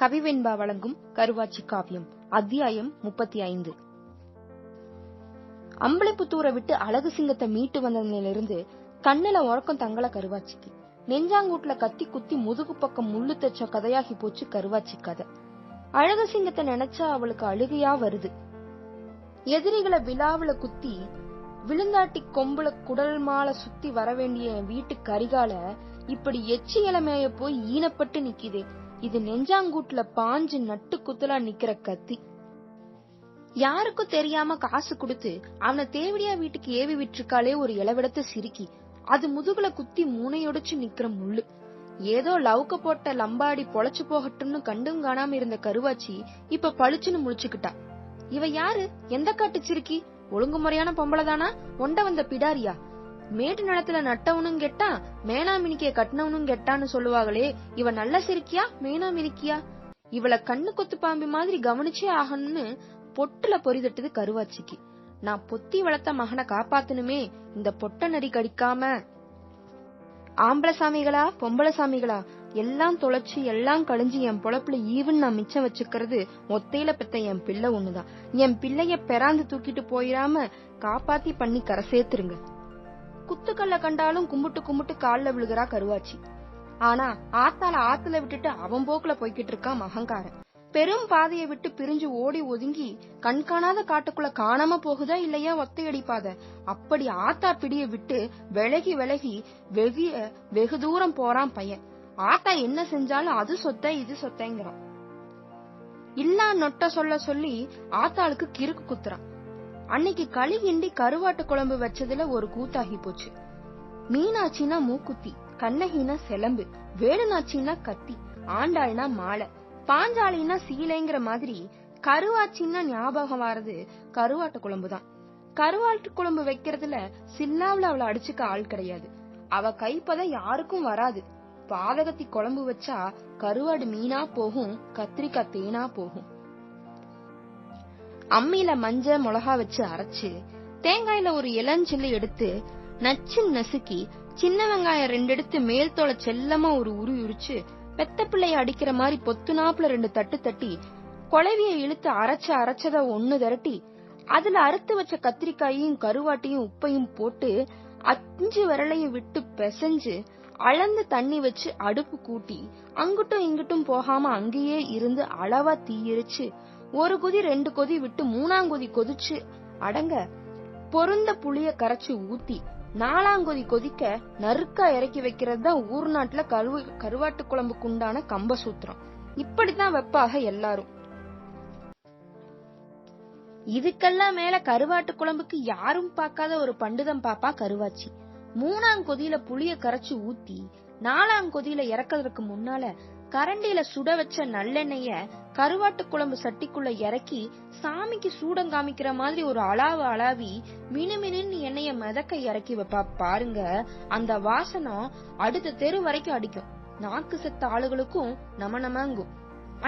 கவிவெண்பா வழங்கும் கருவாச்சி காவியம் அத்தியாயம் 35. அம்பளைப்புத்தூரை விட்டு அழகு சிங்கத்தை மீட்டு வந்ததிலிருந்து கண்ணுல உறக்கம் தங்கல கருவாச்சிக்கு. நெஞ்சாங்கூட்டுல கத்தி குத்தி முதுகு பக்கம் முள்ளு தச்ச கதையாகி போச்சு கருவாச்சி கதை. அழகு சிங்கத்தை நினைச்சா அவளுக்கு அழுகையா வருது. எதிரிகளை விழாவில குத்தி விழுந்தாட்டி கொம்புல குடல் மாலை சுத்தி வர வேண்டிய வீட்டு கரிகால இப்படி எச்சி இளமைய போய் ஈனப்பட்டு நிக்குதே. இது நெஞ்சாங்கூட்டுல பாஞ்சு நட்டு குத்தலா நிக்கிற கத்தி. யாருக்கும் தெரியாம காசு கொடுத்து அவனை தேவடியா வீட்டுக்கு ஏவி விட்டுருக்காளே ஒரு இளவிடத்தை சிரிக்கி. அது முதுகுல குத்தி மூனையொடிச்சு நிக்கிற முள்ளு. ஏதோ லவுக்க போட்ட லம்பாடி பொழைச்சு போகட்டும்னு கண்டும் காணாம இருந்த கருவாச்சி இப்ப பளிச்சுன்னு முழிச்சுக்கிட்டா. இவ யாரு? எந்த காட்டு சிரிக்கி? ஒழுங்குமுறையான பொம்பளைதானா? ஒண்ட வந்த பிடாரியா? மேட்டு நிலத்துல நட்டவனும் கெட்டா மேனாமினிக்கிய கட்டினவனும் கெட்டான்னு சொல்லுவாங்களே, இவ நல்ல சிரிக்கியா மேனாமினிக்கியா? இவள கண்ணு கொத்து பாம்பி மாதிரி கவனிச்சே ஆகணும்னு பொட்டுல பொறிதட்டுது கருவாச்சிக்கு. நான் பொத்தி வளர்த்த மகனை காப்பாத்தணுமே, இந்த பொட்ட நரி கடிக்காம. ஆம்பளை சாமிகளா பொம்பளை சாமிகளா எல்லாம் தொலைச்சு எல்லாம் கழிஞ்சு என் பொழப்புல ஈவன் நான் மிச்சம் வச்சுக்கிறது ஒத்தையில பெத்த என் பிள்ளை ஒண்ணுதான். என் பிள்ளைய பெறாந்து தூக்கிட்டு போயிடாம காப்பாத்தி பண்ணி கரை சேர்த்துருங்க. குத்துக்கல்ல கண்டாலும் கும்பிட்டு கும்பிட்டு கால்ல விழுகிறா கருவாச்சி. ஆனா ஆத்தால ஆத்துல விட்டுட்டு அவன் போக்குல போய்கிட்டு இருக்கான் மகங்காரன். பெரும் பாதையை விட்டு பிரிஞ்சு ஓடி ஒதுங்கி கண்காணாத காட்டுக்குள்ள காணாம போகுதா இல்லையா ஒத்தையடிப்பாத. அப்படி ஆத்தா பிடிய விட்டு விலகி விலகி வெகு தூரம் போறான் பையன். ஆத்தா என்ன செஞ்சாலும் அது சொத்த இது சொத்தங்கிறான். இல்லா நொட்ட சொல்ல சொல்லி ஆத்தாளுக்கு கிறுக்கு குத்துறான். அன்னைக்கு களி கிண்டி கருவாட்டு குழம்பு வச்சதுல ஒரு கூத்தாகி போச்சு. மீனாட்சினா மூக்குத்தி, கண்ணகினா செலம்பு, வேலுநாச்சின்னா கத்தி, ஆண்டாள்னா மாலை, பாஞ்சாலினா சீலைங்கிற மாதிரி கருவாச்சின்னா ஞாபகம் வாரது கருவாட்டு குழம்புதான். கருவாட்டு குழம்பு வைக்கிறதுல சில்லாவுல அவளை அடிச்சுக்க ஆள் கிடையாது. அவ கைப்பத யாருக்கும் வராது. பாதகத்தி குழம்பு வச்சா கருவாடு மீனா போகும், கத்திரிக்காய் தேனா போகும். அம்மியில மஞ்ச மிளகா வச்சு அரைச்சு தேங்காயில ஒரு இளஞ்சில்லு எடுத்து நச்சு நசுக்கி சின்ன வெங்காயம் 2 எடுத்து மேல் தோலை செல்லமா ஒரு உரிச்சு பெத்த பிள்ளைய அடிக்கிற மாதிரி பொத்துனாப்புல 2 தட்டு தட்டி குழவிய இழுத்து அரைச்சத ஒண்ணு திரட்டி அதுல அறுத்து வச்ச கத்திரிக்காயையும் கருவாட்டையும் உப்பையும் போட்டு 5 விரலையும் விட்டு பிசைஞ்சு அளந்து தண்ணி வச்சு அடுப்பு கூட்டி அங்கிட்டும் இங்கிட்டும் போகாம அங்கேயே இருந்து அளவா தீயரிச்சு 1 கொதி 2 கொதி விட்டு 3ஆம் கொதி கொதிச்சு அடங்க பொருந்த புளிய கரைச்சு ஊத்தி 4ஆம் கொதி கொதிக்க நறுக்கா இறக்கி வைக்கிறது தான் ஊர் நாட்டுல கருவாட்டு குழம்புக்கு உண்டான கம்ப சூத்திரம். இப்படித்தான் வெப்பாக எல்லாரும். இதுக்கெல்லாம் மேல கருவாட்டு குழம்புக்கு யாரும் பார்க்காத ஒரு பண்டிதம் பாப்பா கருவாச்சி. 3ஆம் கொதியில புளிய கரைச்சு ஊத்தி 4ஆம் கொதியில இறக்கிறதுக்கு முன்னால கரண்டியில சுட வச்ச நல்லெண்ணெய கருவாட்டு குழம்பு சட்டிக்குள்ள இறக்கி சாமிக்கு சூடம் காமிக்கிற மாதிரி ஒரு அளாவி மினுமினு எண்ணெய மிதக்க இறக்கி வைப்பா பாருங்க. அந்த வாசனம் அடுத்த தெரு வரைக்கும் அடிக்கும். நாக்கு செத்த ஆளுகளுக்கும் நமங்கும்.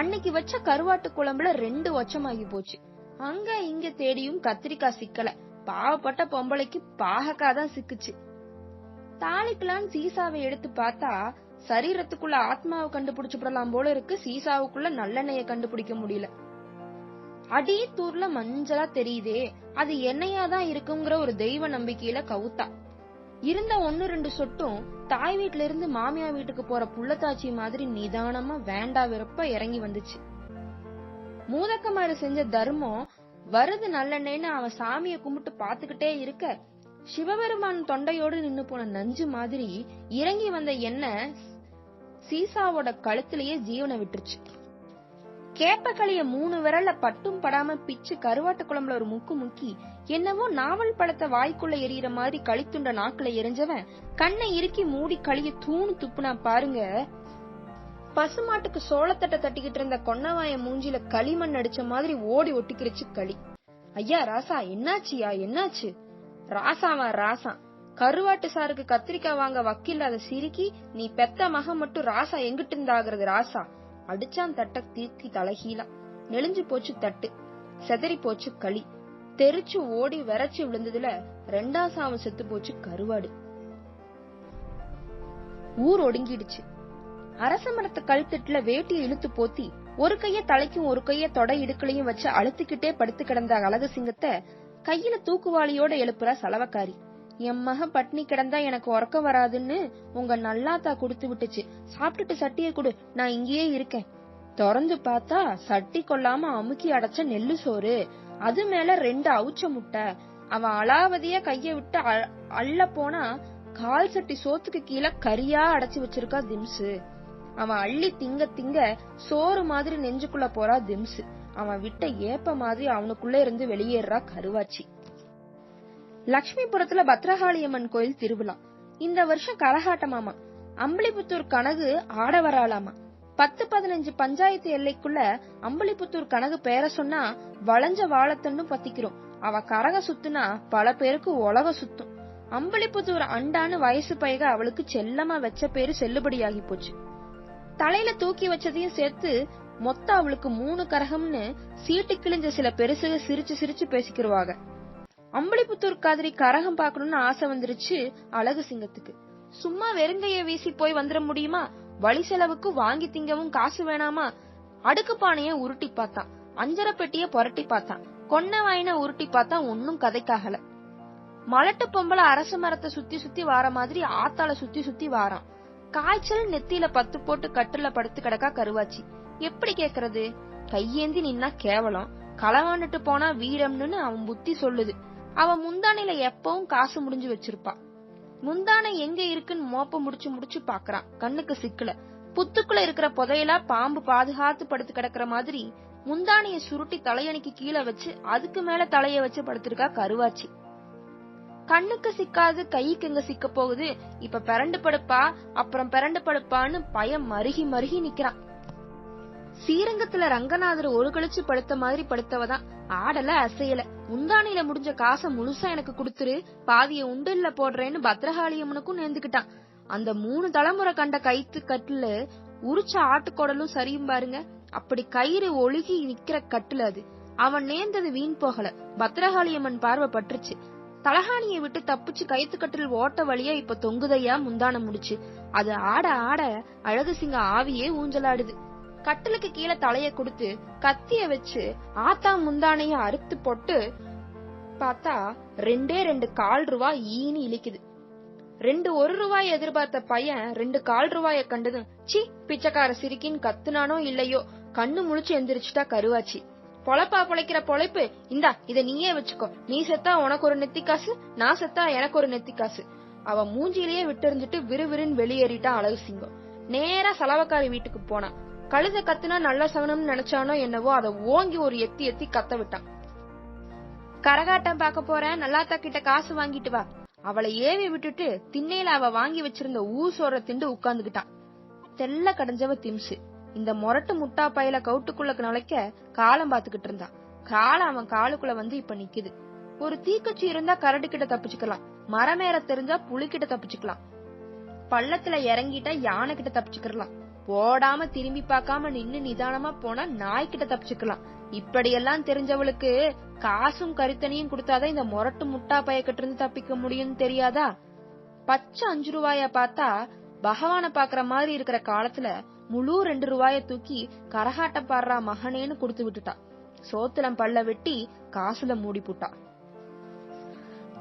அன்னைக்கு வச்ச கருவாட்டு குழம்புல 2 வச்சமாகி போச்சு. அங்க இங்க தேடியும் கத்திரிக்காய் சிக்கல. பாவப்பட்ட பொம்பளைக்கு பாகக்காதான் சிக்குச்சு. தாளிக்கலான்னு சீசாவை எடுத்து பார்த்தா சரீரத்துக்குள்ள ஆத்மாவை கண்டுபிடிச்சுடலாம் போல இருக்கு. சீசாவுக்குள்ள நல்லெண்ணெய கண்டுபிடிக்க முடியல. அடி தூர்ல மஞ்சளா தெரியுதே, அது எண்ணெயாதான் இருக்குங்கிற ஒரு தெய்வ நம்பிக்கையில கவுத்தா. இருந்த 1-2 சொட்டும் தாய் வீட்டுல இருந்து மாமியா வீட்டுக்கு போற புள்ளத்தாச்சி மாதிரி நிதானமா வேண்டா வெறுப்ப இறங்கி வந்துச்சு. மூதக்கமாறு செஞ்ச தர்மம் வருது நல்லெண்ணெய்னு அவன் சாமிய கும்பிட்டு பாத்துக்கிட்டே இருக்க, சிவபெருமான் தொண்டையோடு நின்னு போன நஞ்சு மாதிரி இறங்கி வந்த எண்ணெய் சீசாவோட கழுத்திலேயே ஜீவனை விட்டுருச்சு. கேப்பக்களிய 3 விரல்ல பட்டும் படாம பிச்சு கருவாட்டு குழம்புல ஒரு முக்கு முக்கி என்னவோ நாவல் பழத்தை வாய்க்குள்ள எரியற மாதிரி களித்துண்ட நாக்குல எரிஞ்சவன் கண்ணை இறுக்கி மூடி களிய தூணு துப்புனா பாருங்க. பசுமாட்டுக்கு சோளத்தட்டை தட்டிக்கிட்டு இருந்த கொன்னவாய மூஞ்சில களிமண் அடிச்ச மாதிரி ஓடி ஒட்டிக்கிருச்சு களி. ஐயா ராசா, என்னாச்சியா என்னாச்சு? ராசாவா ராசா, கருவாட்டு சாருக்கு கத்திரிக்காய் வாங்க வக்கில்லாத சிரிக்கி நீ பெத்த மக மட்டும் ராசா எங்கிட்டு இருந்தாகிறது ராசா? அடிச்சான் தட்ட தீர்த்தி தலகீழா. நெளிஞ்சு போச்சு தட்டு, செதறி போச்சு களி. தெரிச்சு ஓடி விரைச்சு விழுந்ததுல 2ஆம் சாவு செத்து போச்சு கருவாடு. ஊர் ஒடுங்கிடுச்சு. அரச மரத்து கழுத்தட்டுல வேட்டியை இழுத்து போத்தி ஒரு கைய தலைக்கும் ஒரு கைய தொடை இடுக்களையும் வச்சு அழுத்திக்கிட்டே படுத்து கிடந்த அழகு சிங்கத்தை கையில தூக்குவாளியோட எழுப்புறா சலவக்காரி. என் மகன் பட்னி கிடந்தா எனக்கு உறக்கம் வராதுன்னு உங்க நல்லாத்தா குடுத்து விட்டுச்சு, சாப்பிட்டுட்டு சட்டியை கொடு, நான் இங்கேயே இருக்கேன். திறந்து பார்த்தா சட்டி கொள்ளாம அமுக்கி அடைச்ச நெல்லு சோறு, அது மேல 2 அவுச்ச முட்டை. அவன் அலாவதியா கைய விட்டு அள்ள போனா கால் சட்டி சோத்துக்கு கீழே கரியா அடைச்சு வச்சிருக்கா திம்சு. அவன் அள்ளி திங்க திங்க சோறு மாதிரி நெஞ்சுக்குள்ள போறா திம்சு. அவன் விட்ட ஏப்ப மாதிரி அவனுக்குள்ள இருந்து வெளியேறா கருவாச்சி. லட்சுமிபுரத்துல பத்ரகாளியம்மன் கோயில் திருவிழா. இந்த வருஷம் கரகாட்டமாமா. அம்பலிபுத்தூர் கனகு ஆட வராளாமா. 10-15 பஞ்சாயத்து எல்லைக்குள்ள அம்பலிபுத்தூர் கனகு பேர சொன்னா வளைஞ்ச வாழத்தண்டும் பத்திக்கிறோம். அவ கரக சுத்துனா பல பேருக்கு உலக சுத்தும். அம்பலிபுத்தூர் அண்டான்னு வயசு பைக அவளுக்கு செல்லமா வச்ச பேரு செல்லுபடியாகி போச்சு. தலையில தூக்கி வச்சதையும் சேர்த்து மொத்தம் அவளுக்கு 3 கரகம்னு சீட்டு கிழிஞ்ச சில பெருசுக சிரிச்சு சிரிச்சு பேசிக்கிருவாங்க. அம்பலிபுத்தூர் காதிரி கரகம் பாக்கணும்னு ஆசை வந்துருச்சு அழகு சிங்கத்துக்கு. சும்மா வெறுங்கைய வீசி போய் வந்துட முடியுமா? வழி செலவுக்கு வாங்கி திங்கவும் காசு வேணாமா? அடுக்கு பானைய உருட்டி பார்த்தான், அஞ்சரை பெட்டிய புரட்டி பார்த்தான், கொன்ன வாயின உருட்டி பார்த்தா ஒன்னும் கதைக்காகல. மலட்டு பொம்பளை அரச மரத்தை சுத்தி சுத்தி வார மாதிரி ஆத்தால சுத்தி சுத்தி வாரான். காய்ச்சல் நெத்தியில 10 போட்டு கட்டுல படுத்து கிடக்கா கருவாச்சி. எப்படி கேக்குறது? கையேந்தி நின்னா கேவலம், களவாண்டுட்டு போனா வீரம்னு அவன் புத்தி சொல்லுது. அவன் முந்தானையில எப்பவும் காசு முடிஞ்சு வச்சிருப்பா. முந்தானை எங்க இருக்குன்னு மோப்ப முடிச்சு முடிச்சு பாக்குறான். கண்ணுக்கு சிக்கல. புத்துக்குள்ள இருக்கிற புதையலா பாம்பு பாதுகாத்து படுத்து கிடக்குற மாதிரி முந்தானைய சுருட்டி தலையணிக்கு கீழே வச்சு அதுக்கு மேல தலைய வச்சு படுத்திருக்கா கருவாச்சி. கண்ணுக்கு சிக்காது கைக்கு எங்க சிக்க போகுது? இப்ப பிறண்டு படுப்பா, அப்புறம் பிறண்டு படுப்பான்னு பயம் மருகி மருகி நிக்கிறான். ஸ்ரீரங்கத்துல ரங்கநாதர் ஒரு கழிச்சு படுத்த மாதிரி படுத்தவதான். ஆடல அசையல. முந்தானையில முடிஞ்ச காசை முழுசா எனக்கு குடுத்துரு, பாதிய உண்டில்ல போடுறேன்னு பத்ரகாளியம்மனுக்கும் நேர்ந்துகிட்டான். அந்த 3 தலைமுறை கண்ட கைத்து கட்டுல உரிச்ச ஆட்டுக்கோடலும் சரியும் பாருங்க. அப்படி கயிறு ஒழுகி நிக்கிற கட்டுல அது. அவன் நேர்ந்தது வீண் போகல. பத்ரகாளியம்மன் பார்வை பட்டுருச்சு. தலகாணியை விட்டு தப்பிச்சு கைத்து கட்டில் ஓட்ட வழியா இப்ப தொங்குதையா முந்தான முடிச்சு. அது ஆட ஆட அழகு சிங்க ஆவியே ஊஞ்சலாடுது. கட்டிலுக்கு கீழே தலைய கொடுத்து கத்திய வச்சு ஆத்தா முந்தானைய அறுத்து போட்டு பார்த்தா 2 கால் ரூபாய் ஈனி இழிக்குது. 2 1 ரூபாய் எதிர்பார்த்த பையன் 2 கால் ரூபாய கண்டதும் சி பிச்சைக்கார சிரிக்கின்னு கத்துனானோ இல்லையோ கண்ணு முழிச்சு எந்திரிச்சுட்டா கருவாச்சி. பொழப்பா பொழைக்கிற பொழைப்பு, இந்தா இத நீயே வச்சுக்கோ, நீ செத்தா உனக்கு ஒரு நெத்தி காசு, நான் செத்தா எனக்கு ஒரு நெத்தி காசு. அவ மூஞ்சிலேயே விட்டெறிஞ்சிட்டு விறுவிறுன்னு வெளியேறிட்டான் அழகு சிங்கம். நேரா சலவக்காரி வீட்டுக்கு போனான். கழுத கத்துனா நல்ல சவனம்னு நினைச்சானோ என்னவோ அதை ஓங்கி ஒரு எத்தி எத்தி கத்த விட்டான். கரகாட்டம் பாக்க போறேன், நல்லாத்தா கிட்ட காசு வாங்கிட்டு வா. அவளை ஏவி விட்டுட்டு திண்ணையில அவ வாங்கி வச்சிருந்த ஊசோர திண்டு உட்கார்ந்துகிட்டான். தெல்ல கடைஞ்சவ திம்சு. இந்த மொரட்டு முட்டா பையில கவுட்டுக்குள்ள நுழைக்க காலம் பாத்துக்கிட்டு இருந்தான். காலம் அவன் காலுக்குள்ள வந்து இப்ப நிக்குது. ஒரு தீக்குச்சி இருந்தா கரடு கிட்ட தப்பிச்சுக்கலாம், மரமேற தெரிஞ்சா புலிகிட்ட தப்பிச்சுக்கலாம், பள்ளத்துல இறங்கிட்டா யானை கிட்ட தப்பிச்சுக்கலாம், போடாம திரும்பி பார்க்காம நின்னு நிதானமா போனா நாய்கிட்ட தப்பிச்சுக்கலாம். இப்படியெல்லாம் தெரிஞ்சவளுக்கு காசும் கரித்தனையும் கொடுத்தாதான் இந்த மொரட்டு முட்டா பையக்கிட்ட இருந்து தப்பிக்க முடியும்னு தெரியாதா? பச்சை 5 ரூபாய பார்த்தா பகவான பாக்குற மாதிரி இருக்கிற காலத்துல முழு 2 ரூபாய தூக்கி கரகாட்டம் பாடுறா மகனேன்னு குடுத்து விட்டுட்டா. சோத்துலம் பல்ல வெட்டி காசுல மூடி போட்டா.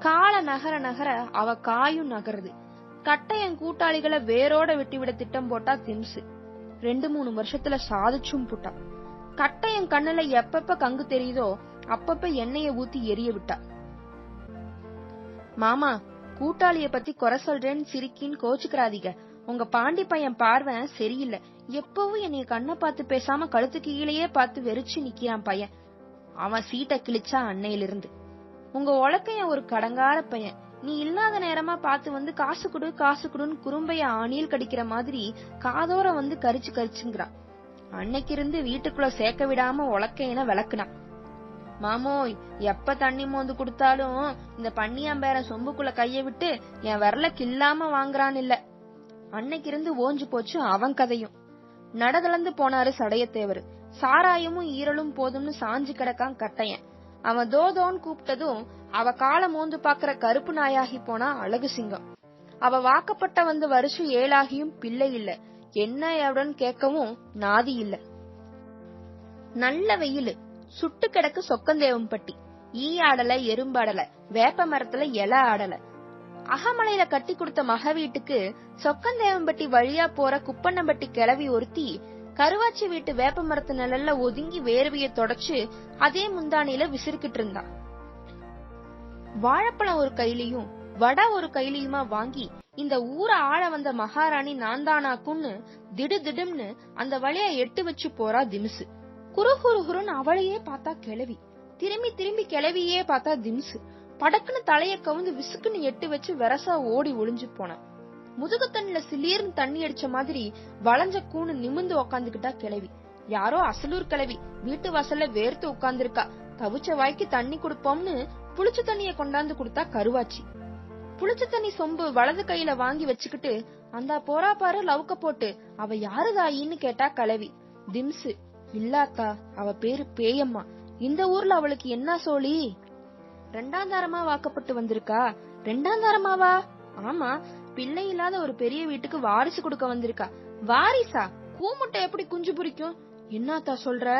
கால நகர நகர அவ காயும் நகருது. கட்டையன் கூட்டாளிகளை வேரோட வெட்டி விட திட்டம் போட்டா திம்சு. 2-3 வருஷத்துல சாதிச்சும் போட்டா. கட்டையன் கண்ணுல எப்பப்ப கங்கு தெரியுதோ அப்பப்ப எண்ணெய ஊத்தி எரிய விட்டா. மாமா, கூட்டாளிய பத்தி குறை சொல்றேன்னு சிரிக்கின்னு கோச்சுக்கிறாதீங்க. உங்க பாண்டி பையன் பார்வை சரியில்லை. எப்பவும் என்னைய கண்ணை பார்த்து பேசாம கழுத்துக்கு கீழேயே பார்த்து வெறிச்சு நிக்கிறான் பையன். அவன் சீட்டை கிழிச்சா அன்னையிலிருந்து. உங்க உலக்கைய ஒரு கடங்கார பையன். நீ இல்லாத நேரமா பார்த்து வந்து காசு குடு காசு குடுன்னு குறும்பைய ஆணியில் கடிக்கிற மாதிரி காதோர வந்து கரிச்சு கரிச்சுங்கிறான். அன்னைக்கு இருந்து வீட்டுக்குள்ள சேர்க்க விடாம உலக்கையன விளக்குனான். மாமோய், எப்ப தண்ணி மோந்து குடுத்தாலும் இந்த பன்னியாம்பேர சொம்புக்குள்ள கைய விட்டு என் விரல கில்லாம வாங்குறான் இல்ல. அன்னைக்கு இருந்து ஓஞ்சு போச்சு அவன் கதையும். நடதளந்து போனாரு சடையத்தேவரு. சாராயமும் ஈரலும் போதும்னு சாஞ்சு கிடக்கான் கட்டையன். அவன் தோதோன்னு கூப்பிட்டதும் அவ கால மோந்து பாக்குற கருப்பு நாயாகி போனா அழகு சிங்கம். அவ வாக்கப்பட்ட வந்து வருஷம் 7 ஆகியும் பிள்ளை இல்ல. என்ன எவடன் கேட்கவும் நாதி இல்ல. நல்ல வெயிலு, சுட்டு கிடக்கு சொக்கந்தேவம்பட்டி. ஈ ஆடல, எறும்பாடல, வேப்ப மரத்துல இலை ஆடல. அகமலையில கட்டி கொடுத்த மக வீட்டுக்கு சொக்கந்தேவம்பட்டி வழியா போற குப்பண்ணம்பட்டி கிளவி ஒருத்தி கருவாச்சி வீட்டு வேப்ப மரத்து நிழல்ல ஒதுங்கி வேர்வைய தொடச்சு அதே முந்தானில விசிறிக்கிட்டு இருந்தா. வாழைப்பழம் ஒரு கையிலையும் வடை ஒரு கையிலையுமா வாங்கி இந்த ஊரை ஆள வந்த மகாராணி நான் தானாக்குன்னு திடுதிடும்னு அந்த வழியா எட்டு வச்சு போறா திம்சு. குறுகுறுகுறுன்னு அவளையே பார்த்தா கிளவி, திரும்பி திரும்பி கிளவியே பார்த்தா திம்சு. படக்குன்னு தலைய கவுந்து விசுக்குன்னு எட்டு வச்சு வெரசா ஓடி ஒளிஞ்சு போனான். முதுகு தண்ணில சிலிர்னு தண்ணி அடிச்ச மாதிரி வளைஞ்ச கூணு நிமிந்து உக்காந்துக்கிட்டா கிளவி. யாரோ அசலூர் கிளவி வீட்டு வாசல்ல வேர்த்து உட்கார்ந்துருக்கா. தவிச்ச வாய்க்கு தண்ணி குடுப்போம்னு புளிச்ச தண்ணிய கொண்டாந்து கொடுத்தா கருவாச்சி. புளிச்ச தண்ணி சொம்பு வலது கையில வாங்கி வச்சுக்கிட்டு அந்த போறா பாரு லவுக்க போட்டு அவ யாருதாயின்னு கேட்டா கிளவி. திம்சு, இல்லாத்தா அவ பேரு பேயம்மா. இந்த ஊர்ல அவளுக்கு என்ன சோழி? ரெண்டாந்தாரமா வாக்கப்பட்டு வந்திருக்கா. ரெண்டாந்தாரமாவா? ஆமா, பிள்ளை இல்லாத ஒரு பெரிய வீட்டுக்கு வாரிசு கொடுக்க வந்திருக்கா. வாரிசா? கூமுட்டை எப்படி குஞ்சு புரிக்கும்? என்னாத்தா சொல்ற?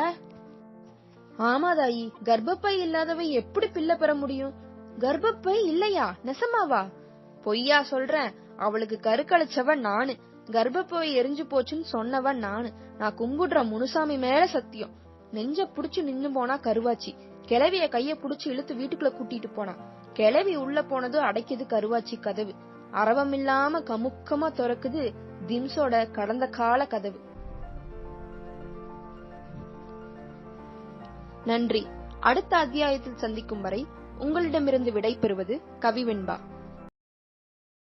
ஆமாதாயி, கர்ப்பப்பை இல்லாதவை எப்படி பிள்ளை பெற முடியும்? கர்ப்பப்பை இல்லையா? நெசமாவா? பொய்யா சொல்றேன். அவளுக்கு கருக்கழிச்சவன் நானு, கர்ப்பப்பை எரிஞ்சு போச்சுன்னு சொன்னவன் நானு. நான் கும்பிடுற முனுசாமி மேல சத்தியம். நெஞ்ச புடிச்சு நின்னு போனா கருவாச்சி. கிளவிய கைய புடிச்சு இழுத்து வீட்டுக்குள்ள கூட்டிட்டு போனா. கிளவி உள்ள போனது அடைக்குது கருவாச்சி கதவு. அரவமில்லாம கமுக்கமா திறக்குது திம்சோட கடந்த கால கதவு. நன்றி. அடுத்த அத்தியாயத்தில் சந்திக்கும் வரை உங்களிடமிருந்து விடை பெறுவது கவிவெண்பா.